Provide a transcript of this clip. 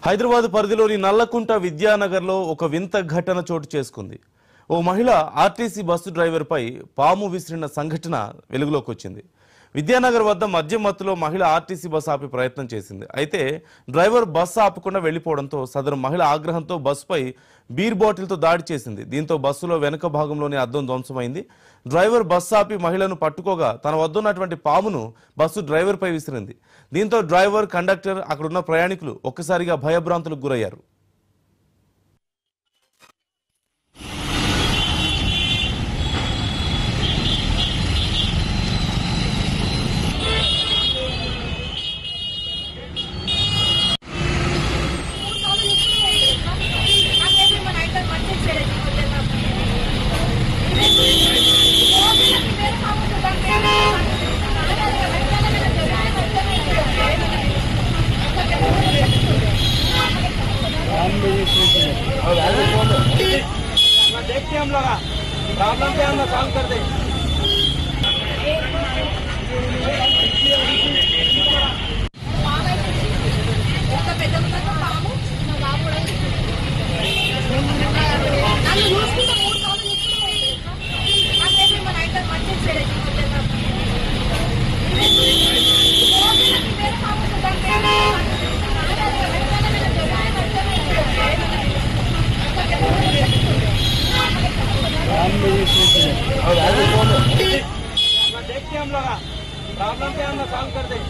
హైదరాబాద్ పరిధిలోని నల్లకుంట విద్యానగర్లో ఒక వింత ఘటన చోటు చేసుకుంది. ఓ మహిళ ఆర్టీసీ బస్సు డ్రైవర్పై పాము విసిరిన సంఘటన వెలుగులోకి వచ్చింది. విద్యానగర్ వద్ద మద్యం మత్తులో మహిళ ఆర్టీసీ బస్సు ఆపే ప్రయత్నం చేసింది. అయితే డ్రైవర్ బస్సు ఆపకుండా వెళ్లిపోవడంతో సదరు మహిళ ఆగ్రహంతో బస్సుపై బీర్ బాటిల్తో దాడి చేసింది. దీంతో బస్సులో వెనుక భాగంలోని అద్దం ధ్వంసమైంది. డ్రైవర్ బస్సు ఆపి మహిళను పట్టుకోగా తన వద్ద ఉన్నటువంటి పామును బస్సు డ్రైవర్పై విసిరింది. దీంతో డ్రైవర్, కండక్టర్, అక్కడున్న ప్రయాణికులు ఒక్కసారిగా భయభ్రాంతులకు గురయ్యారు. देखते हैं हम लोग प्रॉब्लम पे हम सॉल्व कर दें। देखते हैं हम लोग प्रॉब्लम पे हम सॉल्व कर दें।